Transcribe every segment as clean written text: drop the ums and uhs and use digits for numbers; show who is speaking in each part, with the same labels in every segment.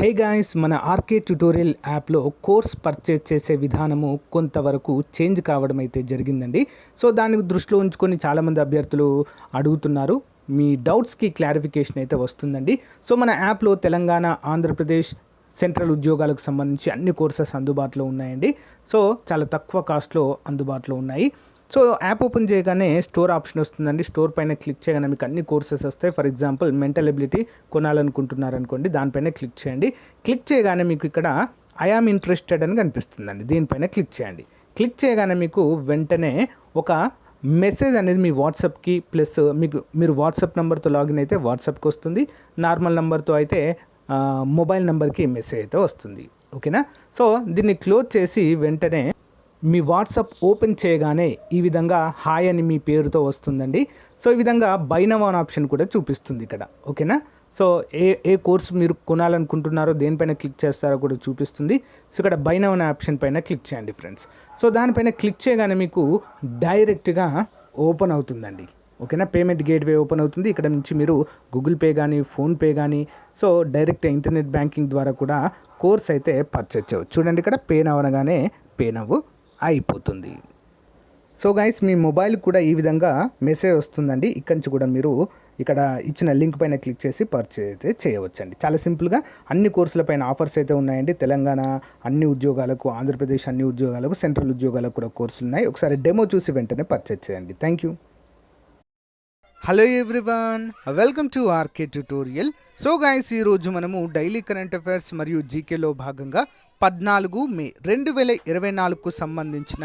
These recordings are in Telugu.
Speaker 1: హే గాయ్స్, మన ఆర్కే ట్యుటోరియల్ యాప్లో కోర్స్ పర్చేజ్ చేసే విధానము కొంతవరకు చేంజ్ కావడం అయితే జరిగిందండి. సో దాన్ని దృష్టిలో ఉంచుకొని చాలామంది అభ్యర్థులు అడుగుతున్నారు. మీ డౌట్స్కి క్లారిఫికేషన్ అయితే వస్తుందండి. సో మన యాప్లో తెలంగాణ, ఆంధ్రప్రదేశ్ సెంట్రల్ ఉద్యోగాలకు సంబంధించి అన్ని కోర్సెస్ అందుబాటులో ఉన్నాయండి. సో చాలా తక్కువ కాస్ట్లో అందుబాటులో ఉన్నాయి. సో యాప్ ఓపెన్ చేయగానే స్టోర్ ఆప్షన్ వస్తుందండి. స్టోర్ పైన క్లిక్ చేయగానే మీకు అన్ని కోర్సెస్ వస్తాయి. ఫర్ ఎగ్జాంపుల్ మెంటల్ ఎబిలిటీ కొనాలనుకుంటున్నారనుకోండి, దానిపైన క్లిక్ చేయండి. క్లిక్ చేయగానే మీకు ఇక్కడ ఐ ఆమ్ ఇంట్రెస్టెడ్ అని కనిపిస్తుందండి. దీనిపైన క్లిక్ చేయండి. క్లిక్ చేయగానే మీకు వెంటనే ఒక మెసేజ్ అనేది మీ వాట్సాప్కి ప్లస్ మీరు వాట్సాప్ నెంబర్తో లాగిన్ అయితే వాట్సాప్కి వస్తుంది. నార్మల్ నెంబర్తో అయితే మొబైల్ నెంబర్కి మెసేజ్ అయితే వస్తుంది. ఓకేనా? సో దీన్ని క్లోజ్ చేసి వెంటనే మీ వాట్సాప్ ఓపెన్ చేయగానే ఈ విధంగా హాయ్ అని మీ పేరుతో వస్తుందండి. సో ఈ విధంగా బై నౌ అనే ఆప్షన్ కూడా చూపిస్తుంది ఇక్కడ. ఓకేనా? సో ఏ కోర్స్ మీరు కొనాలనుకుంటున్నారో దేనిపైన క్లిక్ చేస్తారో కూడా చూపిస్తుంది. సో ఇక్కడ బై నౌ అనే ఆప్షన్ పైన క్లిక్ చేయండి ఫ్రెండ్స్. సో దానిపైన క్లిక్ చేయగానే మీకు డైరెక్ట్గా ఓపెన్ అవుతుందండి. ఓకేనా? పేమెంట్ గేట్వే ఓపెన్ అవుతుంది. ఇక్కడ నుంచి మీరు గూగుల్ పే కానీ, ఫోన్పే కానీ, సో డైరెక్ట్ ఇంటర్నెట్ బ్యాంకింగ్ ద్వారా కూడా కోర్స్ అయితే పర్చేజ్ చేయవచ్చు. చూడండి, ఇక్కడ పే నౌ అనగానే పే నౌ అయిపోతుంది. సో గైస్, మీ మొబైల్ కూడా ఈ విధంగా మెసేజ్ వస్తుందండి. ఇక్కడి నుంచి కూడా మీరు ఇక్కడ ఇచ్చిన లింక్ పైన క్లిక్ చేసి పర్చేజ్ అయితే చేయవచ్చండి. చాలా సింపుల్గా అన్ని కోర్సుల పైన ఆఫర్స్ అయితే ఉన్నాయండి. తెలంగాణ అన్ని ఉద్యోగాలకు, ఆంధ్రప్రదేశ్ అన్ని ఉద్యోగాలకు, సెంట్రల్ ఉద్యోగాలకు కూడా కోర్సులు ఉన్నాయి. ఒకసారి డెమో చూసి వెంటనే పర్చేజ్ చేయండి. Thank you. Hello everyone, welcome to RK tutorial. So guys, ఈరోజు మనము డైలీ కరెంట్ అఫైర్స్ మరియు జీకేలో భాగంగా 14 మే 2024కు సంబంధించిన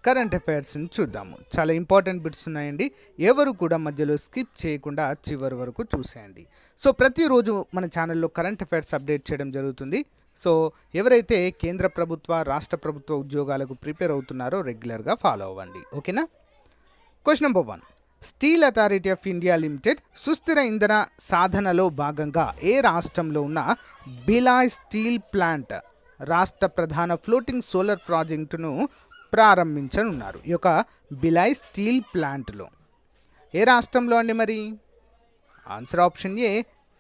Speaker 1: కరెంట్ అఫైర్స్ని చూద్దాము. చాలా ఇంపార్టెంట్ బిట్స్ ఉన్నాయండి. ఎవరు కూడా మధ్యలో స్కిప్ చేయకుండా చివరి వరకు చూసేయండి. సో ప్రతిరోజు మన ఛానల్లో కరెంట్ అఫైర్స్ అప్డేట్ చేయడం జరుగుతుంది. సో ఎవరైతే కేంద్ర ప్రభుత్వ, రాష్ట్ర ప్రభుత్వ ఉద్యోగాలకు ప్రిపేర్ అవుతున్నారో రెగ్యులర్గా ఫాలో అవ్వండి. ఓకేనా? Question number 1. Steel authority of India limited సుస్థిర ఇంధన సాధనలో భాగంగా ఏ రాష్ట్రంలో ఉన్న బిలాయ్ స్టీల్ ప్లాంట్ రాష్ట్ర ప్రధాన ఫ్లోటింగ్ సోలార్ ప్రాజెక్టును ప్రారంభించనున్నారు? ఈ యొక్క బిలాయ్ స్టీల్ ప్లాంట్లో ఏ రాష్ట్రంలో అండి మరి? Answer option A,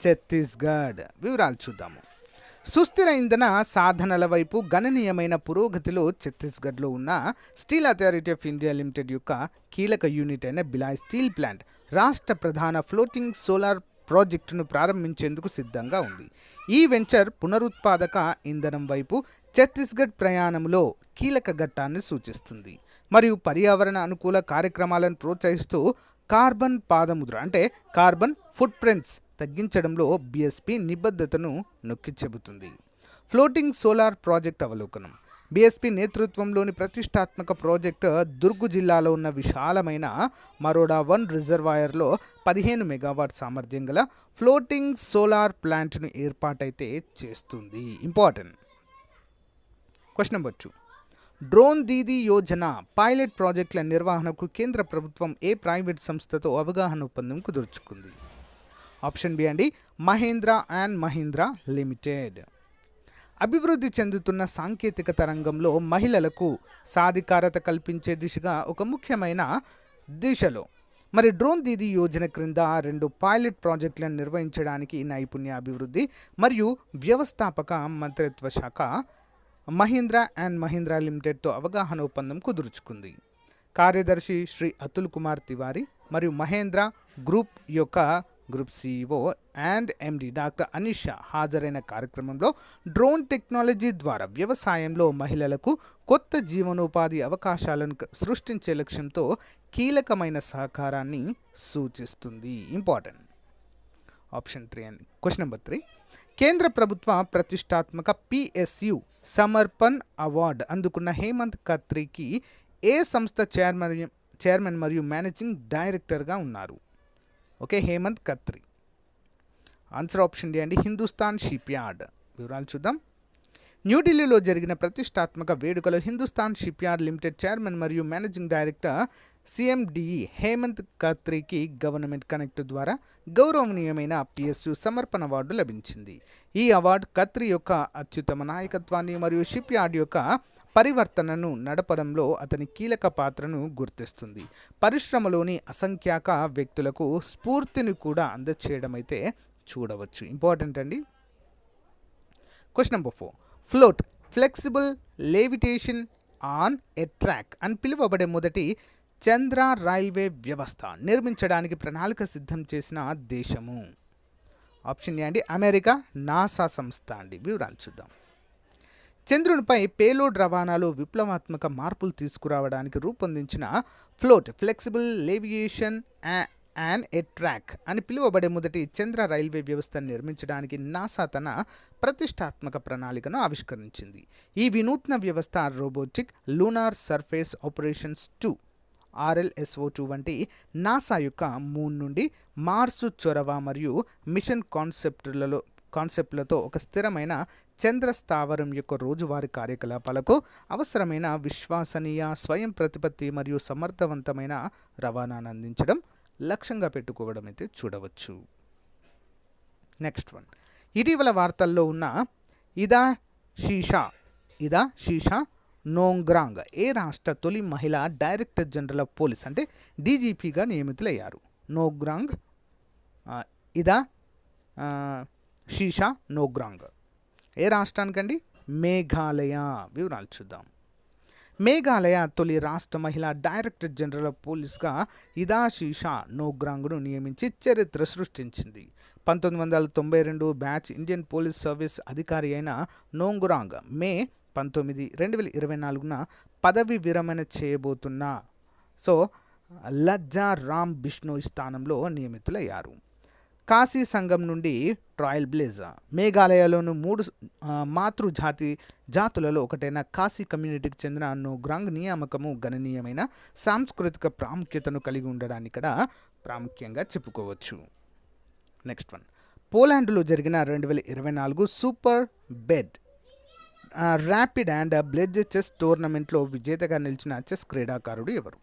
Speaker 1: Chhattisgarh. వివరాలు చూద్దాము. సుస్థిర ఇంధన సాధనల వైపు గణనీయమైన పురోగతిలో ఛత్తీస్గఢ్లో ఉన్న steel authority of India limited యొక్క కీలక యూనిట్ అయిన బిలాయ్ స్టీల్ ప్లాంట్ రాష్ట్ర ప్రధాన ఫ్లోటింగ్ సోలార్ ప్రాజెక్టును ప్రారంభించేందుకు సిద్ధంగా ఉంది. ఈ వెంచర్ పునరుత్పాదక ఇంధనం వైపు ఛత్తీస్గఢ్ ప్రయాణంలో కీలక ఘట్టాన్ని సూచిస్తుంది మరియు పర్యావరణ అనుకూల కార్యక్రమాలను ప్రోత్సహిస్తూ కార్బన్ పాదముద్ర అంటే కార్బన్ ఫుట్ ప్రింట్స్ తగ్గించడంలో బీఎస్పీ నిబద్ధతను నొక్కి చెబుతుంది. ఫ్లోటింగ్ సోలార్ ప్రాజెక్ట్ అవలోకనం. బీఎస్పీ నేతృత్వంలోని ప్రతిష్టాత్మక ప్రాజెక్టు దుర్గు జిల్లాలో ఉన్న విశాలమైన మరోడా 1 రిజర్వాయర్లో 15 మెగావాట్ సామర్థ్యం గల ఫ్లోటింగ్ సోలార్ ప్లాంట్ను ఏర్పాటైతే చేస్తుంది. Important. Question number 2. Drone Didi Yojana pilot ప్రాజెక్టుల నిర్వహణకు కేంద్ర ప్రభుత్వం ఏ ప్రైవేట్ సంస్థతో అవగాహన ఒప్పందం కుదుర్చుకుంది? ఆప్షన్ బి అండి, మహీంద్రా అండ్ మహీంద్రా లిమిటెడ్. అభివృద్ధి చెందుతున్న సాంకేతికత రంగంలో మహిళలకు సాధికారత కల్పించే దిశగా ఒక ముఖ్యమైన దిశలో మరి డ్రోన్ దీదీ యోజన క్రింద 2 పైలట్ ప్రాజెక్టులను నిర్వహించడానికి నైపుణ్య అభివృద్ధి మరియు వ్యవస్థాపక మంత్రిత్వ శాఖ మహీంద్రా అండ్ మహీంద్రా లిమిటెడ్తో అవగాహన ఒప్పందం కుదుర్చుకుంది. కార్యదర్శి శ్రీ అతుల్ కుమార్ తివారీ మరియు మహేంద్ర గ్రూప్ యొక్క group CEO and MD doctor Anish Shah హాజరైన కార్యక్రమంలో డ్రోన్ టెక్నాలజీ ద్వారా వ్యవసాయంలో మహిళలకు కొత్త జీవనోపాధి అవకాశాలను సృష్టించే లక్ష్యంతో కీలకమైన సహకారాన్ని సూచిస్తుంది. ఇంపార్టెంట్. ఆప్షన్ 3 అండి. Question number 3. కేంద్ర ప్రభుత్వ ప్రతిష్టాత్మక పిఎస్యు సమర్పణ్ అవార్డు అందుకున్న హేమంత్ ఖత్రీకి ఏ సంస్థ చైర్మన్ మరియు మేనేజింగ్ డైరెక్టర్గా ఉన్నారు? Okay, Hemant Khatri. Answer option D అండి, హిందుస్థాన్ షిప్ యార్డ్. వివరాలు చూద్దాం. న్యూఢిల్లీలో జరిగిన ప్రతిష్టాత్మక వేడుకలో Hindustan shipyard limited chairman మరియు మేనేజింగ్ డైరెక్టర్ సిఎండిఈ హేమంత్ ఖత్రీకి గవర్నమెంట్ కనెక్ట్ ద్వారా గౌరవనీయమైన పిఎస్యు సమర్పణ అవార్డు లభించింది. ఈ అవార్డు ఖత్రీ యొక్క అత్యుత్తమ నాయకత్వాన్ని మరియు షిప్ యార్డ్ యొక్క పరివర్తనను నడపడంలో అతని కీలక పాత్రను గుర్తిస్తుంది. పరిశ్రమలోని అసంఖ్యాక వ్యక్తులకు స్ఫూర్తిని కూడా అందచేయడం అయితే చూడవచ్చు. ఇంపార్టెంట్ అండి. Question number 4. Float flexible levitation on a track అని పిలువబడే మొదటి చంద్ర రైల్వే వ్యవస్థ నిర్మించడానికి ప్రణాళిక సిద్ధం చేసిన దేశము. ఆప్షన్ ఏ అండి అమెరికా, నాసా సంస్థ అండి. వివరాలు చూద్దాం. చంద్రునిపై పేలోడ్ రవాణాలో విప్లవాత్మక మార్పులు తీసుకురావడానికి రూపొందించిన float flexible levitation and a track అని పిలువబడే మొదటి చంద్ర రైల్వే వ్యవస్థను నిర్మించడానికి నాసా తన ప్రతిష్టాత్మక ప్రణాళికను ఆవిష్కరించింది. ఈ వినూత్న వ్యవస్థ robotic lunar surface operations 2 RLSO2 వంటి నాసా యొక్క మూన్ నుండి మార్సు చొరవ మరియు మిషన్ కాన్సెప్ట్లతో ఒక స్థిరమైన చంద్ర స్థావరం యొక్క రోజువారీ కార్యకలాపాలకు అవసరమైన విశ్వసనీయ, స్వయం ప్రతిపత్తి మరియు సమర్థవంతమైన రవాణాను అందించడం లక్ష్యంగా పెట్టుకోవడం అయితే చూడవచ్చు. Next one. ఇటీవల వార్తల్లో ఉన్న ఇదా షీషా నోంగ్రాంగ్ ఏ రాష్ట్ర తొలి మహిళా డైరెక్టర్ జనరల్ ఆఫ్ పోలీస్ అంటే డీజీపీగా నియమితులయ్యారు? నోగ్రాంగ్, ఇదా షీషా నోగ్రాంగ్ ఏ రాష్ట్రానికండి? మేఘాలయ. వివరాలు చూద్దాం. మేఘాలయ తొలి రాష్ట్ర మహిళా డైరెక్టర్ జనరల్ ఆఫ్ పోలీస్గా ఇదా షీషా నోగ్రాంగ్ను నియమించి చరిత్ర సృష్టించింది. 1992 బ్యాచ్ ఇండియన్ పోలీస్ సర్వీస్ అధికారి అయిన నోంగ్రాంగ్ మే 19, 2024న పదవి విరమణ చేయబోతున్న లజ్జా రామ్ బిష్ణోయ్ స్థానంలో నియమితులయ్యారు. కాశీ సంఘం నుండి ట్రయల్ బ్లేజర్ మేఘాలయలోని 3 జాతులలో ఒకటైన కాశీ కమ్యూనిటీకి చెందిన నోగ్రాంగ్ నియామకము గణనీయమైన సాంస్కృతిక ప్రాముఖ్యతను కలిగి ఉండడాన్ని ఇక్కడ ప్రాముఖ్యంగా చెప్పుకోవచ్చు. Next one. పోలాండ్లో జరిగిన 2024 super bet rapid and blitz chess టోర్నమెంట్లో విజేతగా నిలిచిన చెస్ క్రీడాకారుడు ఎవరు?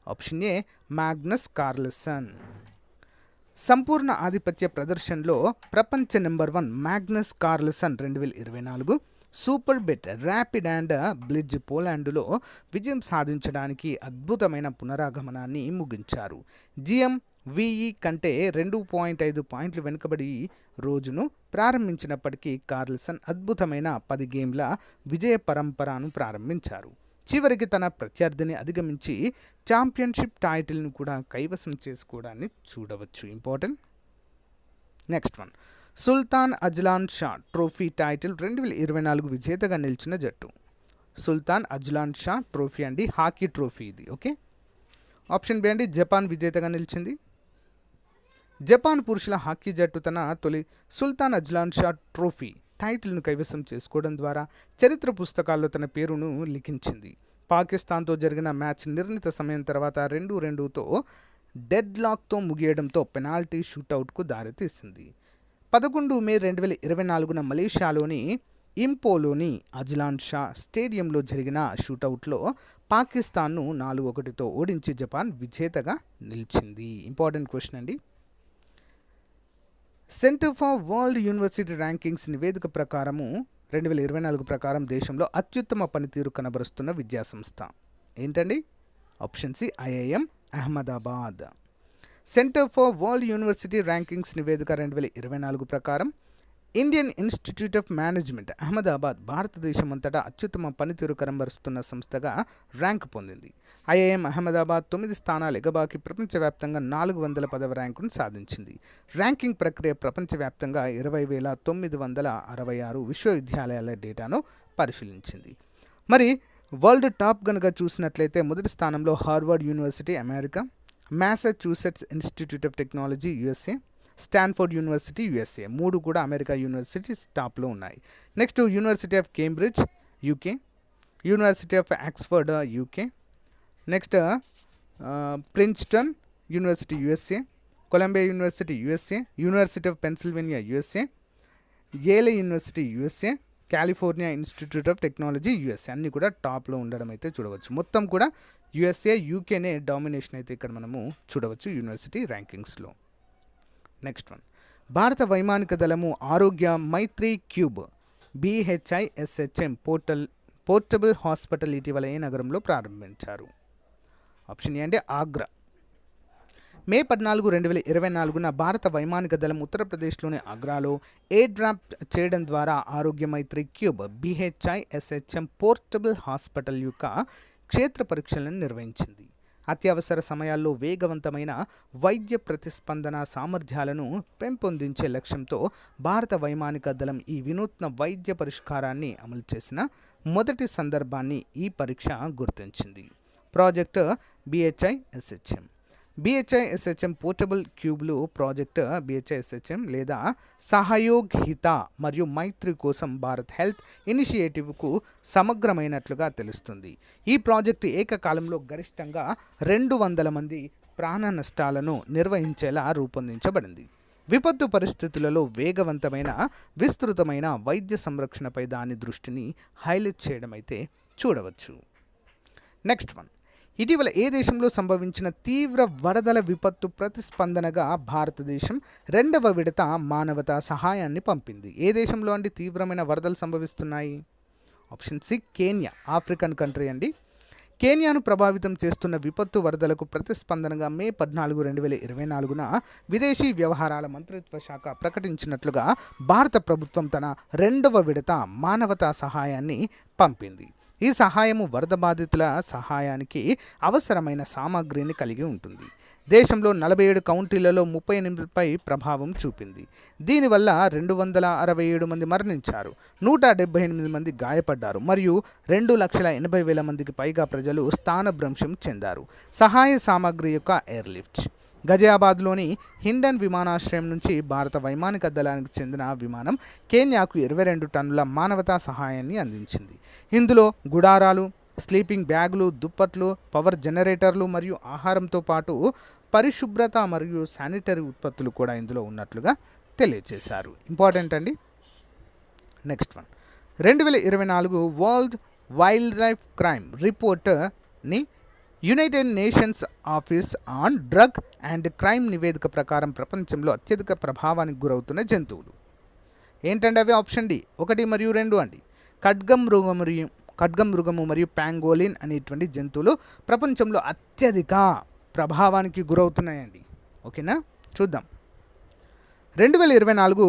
Speaker 1: Option A Magnus Carlsen. సంపూర్ణ ఆధిపత్య ప్రదర్శనలో ప్రపంచ number 1 Magnus Carlsen 2024 super bet rapid and blitz పోలాండ్లో విజయం సాధించడానికి అద్భుతమైన పునరాగమనాన్ని ముగించారు. GMVE కంటే 2.5 పాయింట్లు వెనుకబడి రోజును ప్రారంభించినప్పటికీ కార్ల్సన్ అద్భుతమైన 10 గేమ్ల విజయ పరంపరను ప్రారంభించారు. చివరికి తన ప్రత్యర్థిని అధిగమించి ఛాంపియన్షిప్ టైటిల్ను కూడా కైవసం చేసుకోవడాన్ని చూడవచ్చు. Important. Next one. Sultan Azlan Shah trophy title 2024 విజేతగా నిలిచిన జట్టు. సుల్తాన్ అజ్లాన్ షా ట్రోఫీ అండి, హాకీ ట్రోఫీ ఇది. ఓకే. ఆప్షన్ బి అండి జపాన్ విజేతగా నిలిచింది. జపాన్ పురుషుల హాకీ జట్టు తన తొలి సుల్తాన్ అజ్లాన్ షా ట్రోఫీ టైటిల్ను కైవసం చేసుకోవడం ద్వారా చరిత్ర పుస్తకాల్లో తన పేరును లిఖించింది. పాకిస్తాన్తో జరిగిన మ్యాచ్ నిర్ణీత సమయం తర్వాత 2-2తో డెడ్ లాక్తో ముగియడంతో పెనాల్టీ షూటౌట్కు దారితీసింది. 11 మే 2024న మలేషియాలోని ఇంపోలోని అజ్లాన్ షా స్టేడియంలో జరిగిన షూటౌట్లో పాకిస్తాన్ను 4-1తో ఓడించి జపాన్ విజేతగా నిలిచింది. ఇంపార్టెంట్ క్వశ్చన్ అండి. Centre for world university rankings నివేదిక ప్రకారము 2024 ప్రకారం దేశంలో అత్యుత్తమ పనితీరు కనబరుస్తున్న విద్యాసంస్థ ఏంటండి? Option C IIM Ahmedabad. Centre for world university rankings నివేదిక 2024 ప్రకారం Indian institute of management Ahmedabad భారతదేశం అంతటా అత్యుత్తమ పనితీరు కనబరుస్తున్న సంస్థగా ర్యాంకు పొందింది. IIM అహ్మదాబాద్ 9 స్థానాలు ఎగబాకి ప్రపంచవ్యాప్తంగా 410వ ర్యాంకును సాధించింది. ర్యాంకింగ్ ప్రక్రియ ప్రపంచవ్యాప్తంగా 20,966 విశ్వవిద్యాలయాల డేటాను పరిశీలించింది. మరి వరల్డ్ టాప్ కనుక చూసినట్లయితే మొదటి స్థానంలో Harvard university America, Massachusetts institute of technology USA, Stanford university USA 3 కూడా అమెరికా యూనివర్సిటీస్ టాప్లో ఉన్నాయి. Next university of Cambridge UK, university of Oxford UK, next Princeton university USA, Columbia university USA, university of Pennsylvania USA, Yale university USA, California institute of technology USA అన్నీ కూడా టాప్లో ఉండడం అయితే చూడవచ్చు. మొత్తం కూడా USA UKనే డామినేషన్ అయితే ఇక్కడ మనము చూడవచ్చు యూనివర్సిటీ ర్యాంకింగ్స్లో. Next one. భారత వైమానిక దళము ఆరోగ్య మైత్రి క్యూబ్ BHISHM పోర్టబుల్ హాస్పిటల్ ఇటీవల ఏ నగరంలో ప్రారంభించారు? ఆప్షన్ ఏ అంటే ఆగ్రా. మే 14, 2024 భారత వైమానిక దళం ఉత్తరప్రదేశ్లోని ఆగ్రాలో ఎయిర్ డ్రాప్ చేయడం ద్వారా ఆరోగ్య మైత్రి క్యూబ్ BHISHM పోర్టబుల్ హాస్పిటల్ యొక్క క్షేత్ర పరీక్షలను నిర్వహించింది. అత్యవసర సమయాల్లో వేగవంతమైన వైద్య ప్రతిస్పందన సామర్థ్యాలను పెంపొందించే లక్ష్యంతో భారత వైమానిక దళం ఈ వినూత్న వైద్య పరిష్కారాన్ని అమలు చేసిన మొదటి సందర్భాన్ని ఈ పరీక్ష గుర్తించింది. ప్రాజెక్ట్ BHISHM పోర్టబుల్ క్యూబ్లు ప్రాజెక్ట్ BHISHM లేదా సహయోగ్ హిత మరియు మైత్రి కోసం భారత్ హెల్త్ ఇనిషియేటివ్కు సమగ్రమైనట్లుగా తెలుస్తుంది. ఈ ప్రాజెక్టు ఏకకాలంలో గరిష్టంగా 200 మంది ప్రాణ నష్టాలను నిర్వహించేలా రూపొందించబడింది. విపత్తు పరిస్థితులలో వేగవంతమైన విస్తృతమైన వైద్య సంరక్షణపై దాని దృష్టిని హైలైట్ చేయడం అయితే చూడవచ్చు. నెక్స్ట్ వన్, ఇటీవల ఏ దేశంలో సంభవించిన తీవ్ర వరదల విపత్తు ప్రతిస్పందనగా భారతదేశం 2వ విడత మానవతా సహాయాన్ని పంపింది. ఏ దేశంలో అండి తీవ్రమైన వరదలు సంభవిస్తున్నాయి? ఆప్షన్ సి కేన్యా, ఆఫ్రికన్ కంట్రీ అండి. కేన్యాను ప్రభావితం చేస్తున్న విపత్తు వరదలకు ప్రతిస్పందనగా మే 14, 2024 విదేశీ వ్యవహారాల మంత్రిత్వ శాఖ ప్రకటించినట్లుగా భారత ప్రభుత్వం తన 2వ విడత మానవతా సహాయాన్ని పంపింది. ఈ సహాయము వరద బాధితుల సహాయానికి అవసరమైన సామాగ్రిని కలిగి ఉంటుంది. దేశంలో 47 కౌంటీలలో 38పై ప్రభావం చూపింది. దీనివల్ల 267 మంది మరణించారు, 178 మంది గాయపడ్డారు మరియు 2,80,000 మందికి పైగా ప్రజలు స్థానభ్రంశం చెందారు. సహాయ సామాగ్రి యొక్క ఎయిర్లిఫ్ట్. గజియాబాద్లోని హిండన్ విమానాశ్రయం నుంచి భారత వైమానిక దళానికి చెందిన విమానం కేన్యాకు 22 టన్నుల మానవతా సహాయాన్ని అందించింది. ఇందులో గుడారాలు, స్లీపింగ్ బ్యాగులు, దుప్పట్లు, పవర్ జనరేటర్లు మరియు ఆహారంతో పాటు పరిశుభ్రత మరియు శానిటరీ ఉత్పత్తులు కూడా ఇందులో ఉన్నట్లుగా తెలియజేశారు. ఇంపార్టెంట్ అండి. Next one, 2024 world wildlife crime రిపోర్ట్ని United Nations office on drug and crime నివేదిక ప్రకారం ప్రపంచంలో అత్యధిక ప్రభావానికి గురవుతున్న జంతువులు ఏంటండి అవి? ఆప్షన్ డి 1 మరియు 2 అండి. ఖడ్గమృగము మరియు ప్యాంగోలిన్ అనేటువంటి జంతువులు ప్రపంచంలో అత్యధిక ప్రభావానికి గురవుతున్నాయండి. ఓకేనా, చూద్దాం. 2024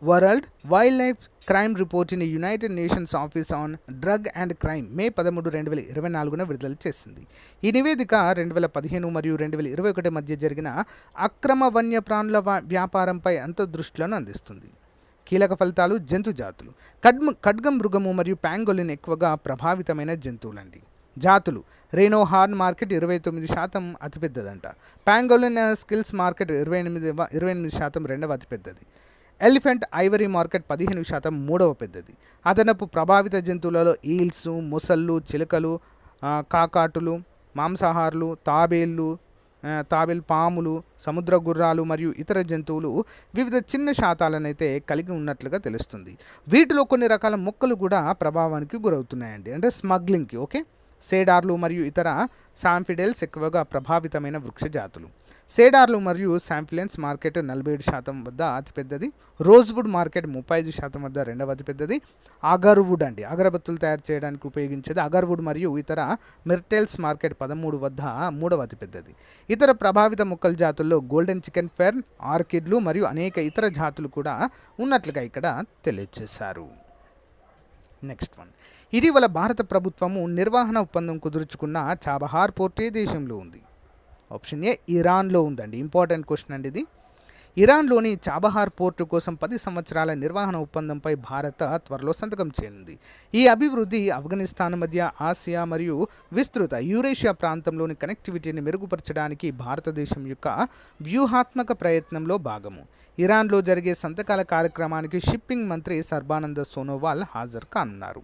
Speaker 1: world wildlife crime report in United Nations office on drug and crime May 13, 2024 విడుదల చేసింది. ఈ నివేదిక 2015 మరియు 2021 మధ్య జరిగిన అక్రమ వన్యప్రాణుల వ్యాపారంపై అంతర్దృష్టులను అందిస్తుంది. కీలక ఫలితాలు: జంతు జాతులు. ఖడ్గమృగము మరియు ప్యాంగోలిన్ ఎక్కువగా ప్రభావితమైన జంతువులండి. జాతులు: రేనో హార్న్ మార్కెట్ 29% అతిపెద్దదంట. ప్యాంగోలిన్ స్కిల్స్ మార్కెట్ 28% రెండవ అతిపెద్దది. ఎలిఫెంట్ ఐవరీ మార్కెట్ 15% మూడవ పెద్దది. అదనపు ప్రభావిత జంతువులలో ఈల్స్, మొసళ్ళు, చిలుకలు, కాకాటులు, మాంసాహారులు, తాబేలు పాములు, సముద్ర గుర్రాలు మరియు ఇతర జంతువులు వివిధ చిన్న శాతాలనైతే కలిగి ఉన్నట్లుగా తెలుస్తుంది. వీటిలో కొన్ని రకాల మొక్కలు కూడా ప్రభావానికి గురవుతున్నాయండి, అంటే స్మగ్లింగ్కి. ఓకే, సేడార్లు మరియు ఇతర సాంఫిడెల్స్ ఎక్కువగా ప్రభావితమైన వృక్ష జాతులు. సేడార్లు మరియు శాంఫిలెన్స్ మార్కెట్ 47% వద్ద అతిపెద్దది. రోజ్వుడ్ మార్కెట్ 35% వద్ద రెండవ అతిపెద్దది. అగర్వుడ్ అండి, అగరబత్తులు తయారు చేయడానికి ఉపయోగించేది అగర్వుడ్ మరియు ఇతర మిర్టెల్స్ మార్కెట్ 13 వద్ద మూడవ అతిపెద్దది. ఇతర ప్రభావిత మొక్కల జాతుల్లో గోల్డెన్ చికెన్ ఫెర్న్, ఆర్కిడ్లు మరియు అనేక ఇతర జాతులు కూడా ఉన్నట్లుగా ఇక్కడ తెలియజేశారు. నెక్స్ట్ వన్, ఇటీవల భారత ప్రభుత్వము నిర్వహణ ఒప్పందం కుదుర్చుకున్న చాబహార్ పోర్ట్ ఏ దేశంలో ఉంది? ఆప్షన్ ఏ ఇరాన్లో ఉందండి. ఇంపార్టెంట్ క్వశ్చన్ అండి ఇది. ఇరాన్లోని చాబహార్ పోర్టు కోసం 10 సంవత్సరాల నిర్వహణ ఒప్పందంపై భారత్ త్వరలో సంతకం చేయనుంది. ఈ అభివృద్ధి ఆఫ్ఘనిస్తాన్ మధ్య ఆసియా మరియు విస్తృత యూరేషియా ప్రాంతంలోని కనెక్టివిటీని మెరుగుపరచడానికి భారతదేశం యొక్క వ్యూహాత్మక ప్రయత్నంలో భాగము. ఇరాన్లో జరిగే సంతకాల కార్యక్రమానికి షిప్పింగ్ మంత్రి సర్బానంద సోనోవాల్ హాజరు కానున్నారు.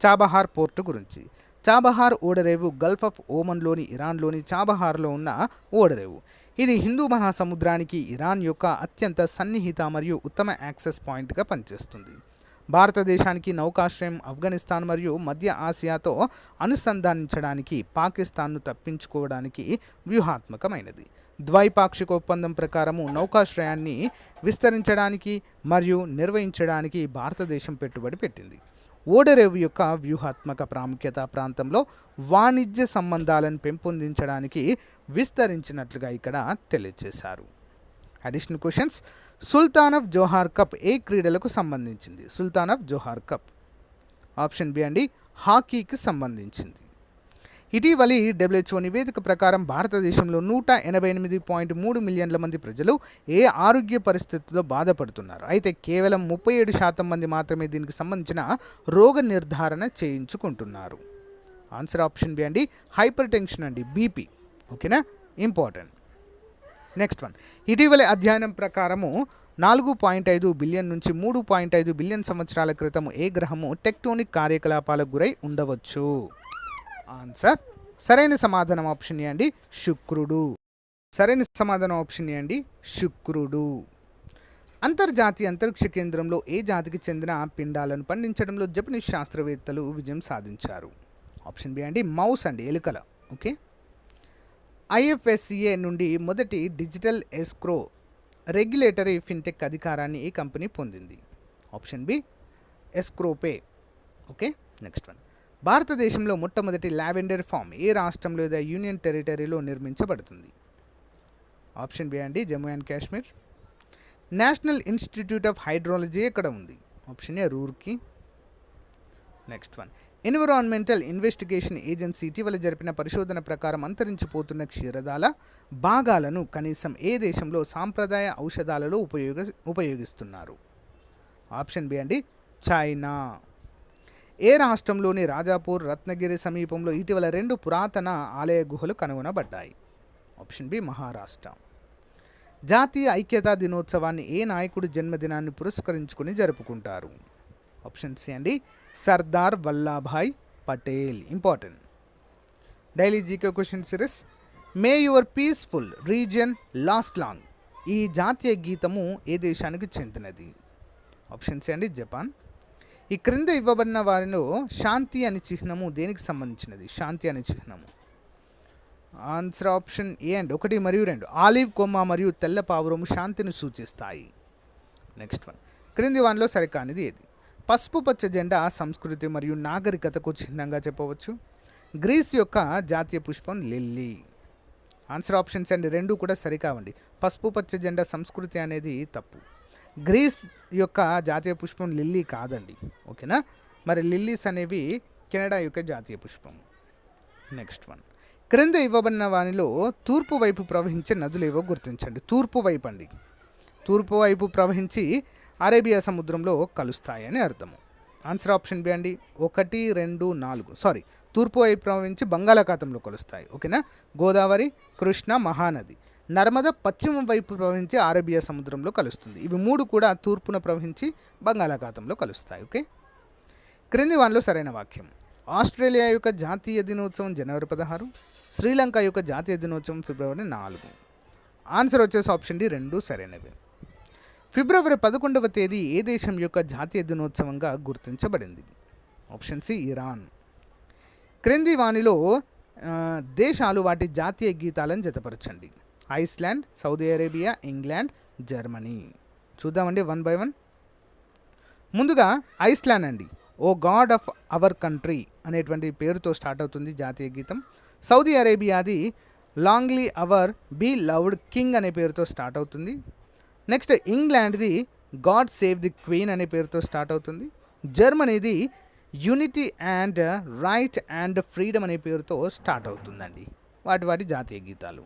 Speaker 1: చాబహార్ పోర్టు గురించి. చాబహార్ ఓడరేవు గల్ఫ్ ఆఫ్ ఓమన్లోని ఇరాన్లోని చాబహార్లో ఉన్న ఓడరేవు. ఇది హిందూ మహాసముద్రానికి ఇరాన్ యొక్క అత్యంత సన్నిహిత మరియు ఉత్తమ యాక్సెస్ పాయింట్గా పనిచేస్తుంది. భారతదేశానికి నౌకాశ్రయం ఆఫ్ఘనిస్తాన్ మరియు మధ్య ఆసియాతో అనుసంధానించడానికి, పాకిస్తాన్ను తప్పించుకోవడానికి వ్యూహాత్మకమైనది. ద్వైపాక్షిక ఒప్పందం ప్రకారము నౌకాశ్రయాన్ని విస్తరించడానికి మరియు నిర్వహించడానికి భారతదేశం పెట్టుబడి పెట్టింది. ఓడరేవు యొక్క వ్యూహాత్మక ప్రాముఖ్యత ప్రాంతంలో వాణిజ్య సంబంధాలను పెంపొందించడానికి విస్తరించినట్లుగా ఇక్కడ తెలియజేశారు. Additional questions. Sultan of Johor cup ఏ క్రీడలకు సంబంధించింది? Sultan of Johor cup option B అండి హాకీకి సంబంధించింది. ఇటీవలి WHO నివేదిక ప్రకారం భారతదేశంలో 188.3 మిలియన్ల మంది ప్రజలు ఏ ఆరోగ్య పరిస్థితుల్లో బాధపడుతున్నారు. అయితే కేవలం 37% మంది మాత్రమే దీనికి సంబంధించిన రోగ నిర్ధారణ చేయించుకుంటున్నారు. ఆన్సర్ ఆప్షన్ బి అండి హైపర్ టెన్షన్ అండి, బీపీ. ఓకేనా, ఇంపార్టెంట్. Next one. ఇటీవలి అధ్యయనం ప్రకారము 4.5 బిలియన్ నుంచి 3.5 బిలియన్ సంవత్సరాల క్రితం ఏ గ్రహము టెక్టోనిక్ కార్యకలాపాలకు గురై ఉండవచ్చు? ఆన్సర్ సరైన సమాధానం ఆప్షన్ ఏ అండి శుక్రుడు. సరైన సమాధానం ఆప్షన్ ఏ అండి శుక్రుడు. అంతర్జాతీయ అంతరిక్ష కేంద్రంలో ఏ జాతికి చెందిన పిండాలను పండించడంలో జపనీస్ శాస్త్రవేత్తలు విజయం సాధించారు? ఆప్షన్ బి అండి మౌస్ అండి, ఎలుకల. ఓకే. IFSCA నుండి మొదటి డిజిటల్ ఎస్క్రో రెగ్యులేటరీ ఫిన్టెక్ అధికారాన్ని ఏ కంపెనీ పొందింది? Option B Escrowpay. Okay. Next one. భారతదేశంలో మొట్టమొదటి లావెండర్ ఫామ్ ఏ రాష్ట్రం లేదా యూనియన్ టెరిటరీలో నిర్మించబడుతుంది? ఆప్షన్ బి అండి Jammu and Kashmir. National institute of hydrology ఎక్కడ ఉంది? Option A Roorkee. Next one. Environmental investigation agency ఇటీవల జరిపిన పరిశోధన ప్రకారం అంతరించిపోతున్న క్షీరదాల భాగాలను కనీసం ఏ దేశంలో సాంప్రదాయ ఔషధాలలో ఉపయోగిస్తున్నారు? ఆప్షన్ బి అండి చైనా. ఏ రాష్ట్రంలోని రాజాపూర్, రత్నగిరి సమీపంలో ఇటీవల 2 పురాతన ఆలయ గుహలు కనుగొనబడ్డాయి? Option B Maharashtra. జాతీయ ఐక్యతా దినోత్సవాన్ని ఏ నాయకుడి జన్మదినాన్ని పురస్కరించుకుని జరుపుకుంటారు? ఆప్షన్ సి అండి Sardar Vallabhbhai Patel. Important. Daily GK question series. May your peaceful region last long ఈ జాతీయ గీతము ఏ దేశానికి చెందినది? ఆప్షన్ సి అండి జపాన్. ఈ క్రింద ఇవ్వబడిన వారిలో శాంతి అనే చిహ్నము దేనికి సంబంధించినది? శాంతి అనే చిహ్నము. ఆన్సర్ ఆప్షన్ ఏ అండి 1 మరియు 2. ఆలివ్ కొమ్మ మరియు తెల్ల పావురము శాంతిని సూచిస్తాయి. Next one. క్రింది వానిలో సరికానిది ఏది? పసుపు పచ్చ జెండా సంస్కృతి మరియు నాగరికతకు చిహ్నంగా చెప్పవచ్చు. గ్రీస్ యొక్క జాతీయ పుష్పం లిల్లీ. ఆన్సర్ ఆప్షన్స్ అండి 2 కూడా సరికావండి. పసుపు పచ్చ జెండా సంస్కృతి అనేది తప్పు. గ్రీస్ యొక్క జాతీయ పుష్పం లిల్లీ కాదండి. ఓకేనా. మరి లిల్లీస్ అనేవి కెనడా యొక్క జాతీయ పుష్పం. Next one. క్రింద ఇవ్వబడిన వానిలో తూర్పు వైపు ప్రవహించే నదులు ఏవో గుర్తించండి. తూర్పు వైపు అండి. తూర్పు వైపు ప్రవహించి అరేబియా సముద్రంలో కలుస్తాయని అర్థము. ఆన్సర్ ఆప్షన్ బి అండి 1, 2, 4. తూర్పు వైపు ప్రవహించి బంగాళాఖాతంలో కలుస్తాయి. ఓకేనా. గోదావరి, కృష్ణ, మహానది. నర్మద పశ్చిమ వైపు ప్రవహించి అరేబియా సముద్రంలో కలుస్తుంది. ఇవి 3 కూడా తూర్పున ప్రవహించి బంగాళాఖాతంలో కలుస్తాయి. ఓకే. క్రింది వానిలో సరైన వాక్యం. ఆస్ట్రేలియా యొక్క జాతీయ దినోత్సవం జనవరి 16. శ్రీలంక యొక్క జాతీయ దినోత్సవం ఫిబ్రవరి 4. ఆన్సర్ వచ్చేసి ఆప్షన్ డి 2 సరైనవి. ఫిబ్రవరి 11వ తేదీ ఏ దేశం యొక్క జాతీయ దినోత్సవంగా గుర్తించబడింది? Option C Iran. క్రింది వానిలో దేశాలు వాటి జాతీయ గీతాలను జతపరచండి. Iceland, Saudi Arabia, England, Germany. చూద్దామండి 1 by 1. ముందుగా ఐస్లాండ్ అండి. O God of our country అనేటువంటి పేరుతో స్టార్ట్ అవుతుంది జాతీయ గీతం. సౌదీ అరేబియాది long live our beloved king అనే పేరుతో స్టార్ట్ అవుతుంది. నెక్స్ట్ ఇంగ్లాండ్ది గాడ్ సేవ్ ది క్వీన్ అనే పేరుతో స్టార్ట్ అవుతుంది. జర్మనీది unity and right and freedom అనే పేరుతో స్టార్ట్ అవుతుందండి. వాటి జాతీయ గీతాలు.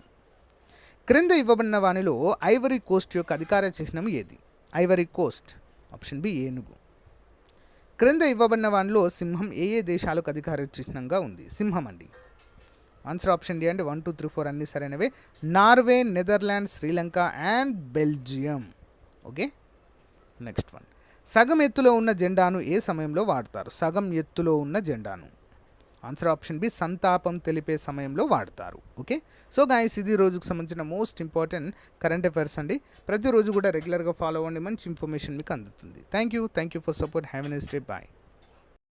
Speaker 1: క్రింద ఇవ్వబడిన వానిలో ఐవరీ కోస్ట్ యొక్క అధికార చిహ్నం ఏది? Ivory Coast. ఆప్షన్ బి ఏనుగు. క్రింద ఇవ్వబడిన వానిలో సింహం ఏ దేశాలకు అధికార చిహ్నంగా ఉంది? సింహం అండి. ఆన్సర్ ఆప్షన్ డి అండి 1, 2, 3, 4 అన్నీ సరైనవే. Norway, Netherlands, Sri Lanka and Belgium. Okay. Next one. సగం ఎత్తులో ఉన్న జెండాను ఏ సమయంలో వాడతారు? సగం ఎత్తులో ఉన్న జెండాను. ఆన్సర్ ఆప్షన్ బి సంతాపం తెలిపే సమయంలో వాడతారు. ఓకే. సో గాయస్, ఇది రోజుకు సంబంధించిన మోస్ట్ ఇంపార్టెంట్ కరెంట్ అఫైర్స్ అండి. ప్రతిరోజు కూడా రెగ్యులర్గా ఫాలో అవ్వండి. మంచి ఇన్ఫర్మేషన్ మీకు అందుతుంది. Thank you for support. Have a nice day. Bye.